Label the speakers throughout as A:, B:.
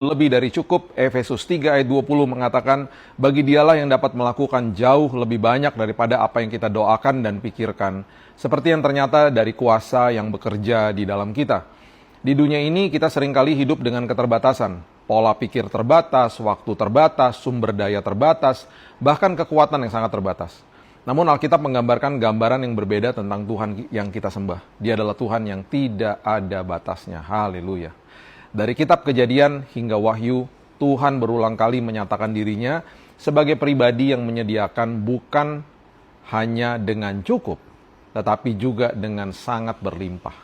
A: lebih dari cukup. Efesus 3 ayat 20 mengatakan, bagi dialah yang dapat melakukan jauh lebih banyak daripada apa yang kita doakan dan pikirkan. Seperti yang ternyata dari kuasa yang bekerja di dalam kita. Di dunia ini kita seringkali hidup dengan keterbatasan. Pola pikir terbatas, waktu terbatas, sumber daya terbatas, bahkan kekuatan yang sangat terbatas. Namun Alkitab menggambarkan gambaran yang berbeda tentang Tuhan yang kita sembah. Dia adalah Tuhan yang tidak ada batasnya. Haleluya. Dari kitab Kejadian hingga Wahyu, Tuhan berulang kali menyatakan dirinya sebagai pribadi yang menyediakan bukan hanya dengan cukup, tetapi juga dengan sangat berlimpah.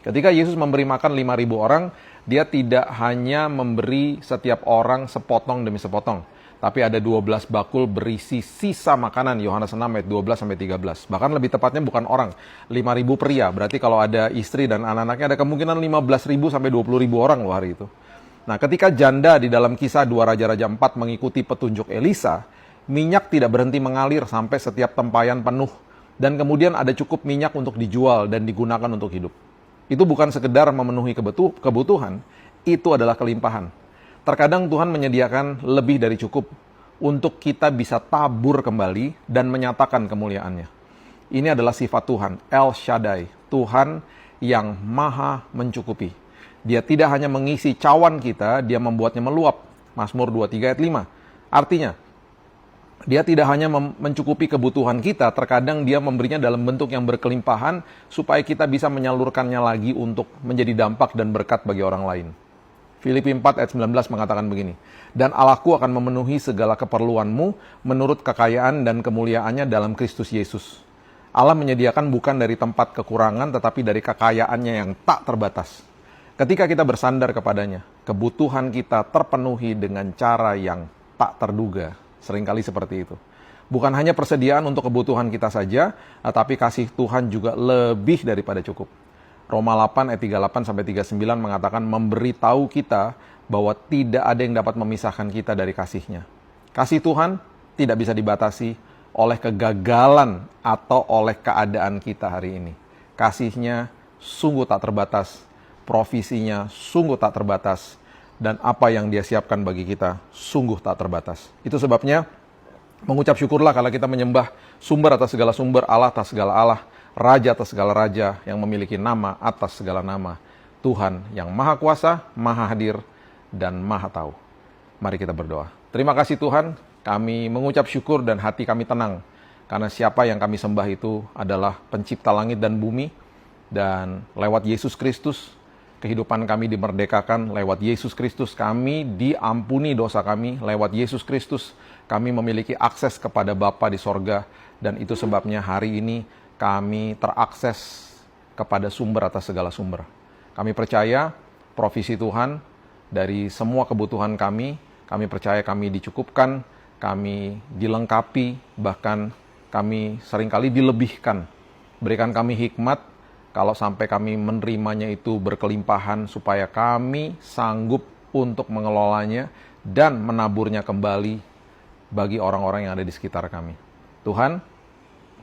A: Ketika Yesus memberi makan 5.000 orang, dia tidak hanya memberi setiap orang sepotong demi sepotong, tapi ada 12 bakul berisi sisa makanan, Yohanes 6 ayat 12-13. Bahkan lebih tepatnya bukan orang, 5.000 pria. Berarti kalau ada istri dan anak-anaknya ada kemungkinan 15.000 sampai 20.000 orang loh hari itu. Nah, ketika janda di dalam kisah 2 Raja-Raja 4 mengikuti petunjuk Elisa, minyak tidak berhenti mengalir sampai setiap tempayan penuh. Dan kemudian ada cukup minyak untuk dijual dan digunakan untuk hidup. Itu bukan sekedar memenuhi kebutuhan, itu adalah kelimpahan. Terkadang Tuhan menyediakan lebih dari cukup untuk kita bisa tabur kembali dan menyatakan kemuliaannya. Ini adalah sifat Tuhan, El Shaddai, Tuhan yang maha mencukupi. Dia tidak hanya mengisi cawan kita, dia membuatnya meluap. Mazmur 23 ayat 5. Artinya, dia tidak hanya mencukupi kebutuhan kita, terkadang dia memberinya dalam bentuk yang berkelimpahan supaya kita bisa menyalurkannya lagi untuk menjadi dampak dan berkat bagi orang lain. Filipi 4 ayat 19 mengatakan begini, dan Allahku akan memenuhi segala keperluanmu menurut kekayaan dan kemuliaannya dalam Kristus Yesus. Allah menyediakan bukan dari tempat kekurangan, tetapi dari kekayaannya yang tak terbatas. Ketika kita bersandar kepadanya, kebutuhan kita terpenuhi dengan cara yang tak terduga. Seringkali seperti itu. Bukan hanya persediaan untuk kebutuhan kita saja, tetapi kasih Tuhan juga lebih daripada cukup. Roma 8 ayat 38-39 mengatakan memberitahu kita bahwa tidak ada yang dapat memisahkan kita dari kasih-Nya. Kasih Tuhan tidak bisa dibatasi oleh kegagalan atau oleh keadaan kita hari ini. Kasih-Nya sungguh tak terbatas, provisinya sungguh tak terbatas, dan apa yang Dia siapkan bagi kita sungguh tak terbatas. Itu sebabnya mengucap syukurlah kalau kita menyembah sumber atas segala sumber, Allah atas segala Allah, Raja atas segala raja, yang memiliki nama atas segala nama. Tuhan yang maha kuasa, maha hadir, dan maha tahu. Mari kita berdoa. Terima kasih Tuhan, kami mengucap syukur dan hati kami tenang. Karena siapa yang kami sembah itu adalah pencipta langit dan bumi. Dan lewat Yesus Kristus, kehidupan kami dimerdekakan. Lewat Yesus Kristus kami diampuni dosa kami. Lewat Yesus Kristus kami memiliki akses kepada Bapa di sorga. Dan itu sebabnya hari ini kami terakses kepada sumber atas segala sumber. Kami percaya provisi Tuhan dari semua kebutuhan kami. Kami percaya kami dicukupkan, kami dilengkapi, bahkan kami seringkali dilebihkan. Berikan kami hikmat kalau sampai kami menerimanya itu berkelimpahan, supaya kami sanggup untuk mengelolanya dan menaburnya kembali bagi orang-orang yang ada di sekitar kami. Tuhan,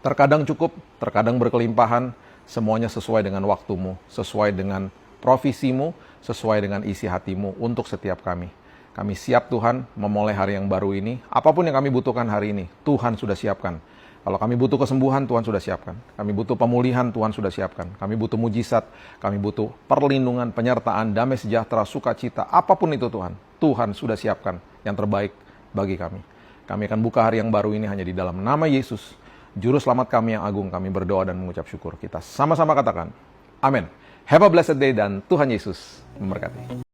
A: terkadang cukup, terkadang berkelimpahan, semuanya sesuai dengan waktumu, sesuai dengan provisimu, sesuai dengan isi hatimu untuk setiap kami. Kami siap Tuhan memulai hari yang baru ini. Apapun yang kami butuhkan hari ini, Tuhan sudah siapkan. Kalau kami butuh kesembuhan, Tuhan sudah siapkan. Kami butuh pemulihan, Tuhan sudah siapkan. Kami butuh mujizat, kami butuh perlindungan, penyertaan, damai sejahtera, sukacita. Apapun itu Tuhan, Tuhan sudah siapkan yang terbaik bagi kami. Kami akan buka hari yang baru ini hanya di dalam nama Yesus, Juru Selamat kami yang agung. Kami berdoa dan mengucap syukur. Kita sama-sama katakan, amin. Have a blessed day dan Tuhan Yesus memberkati.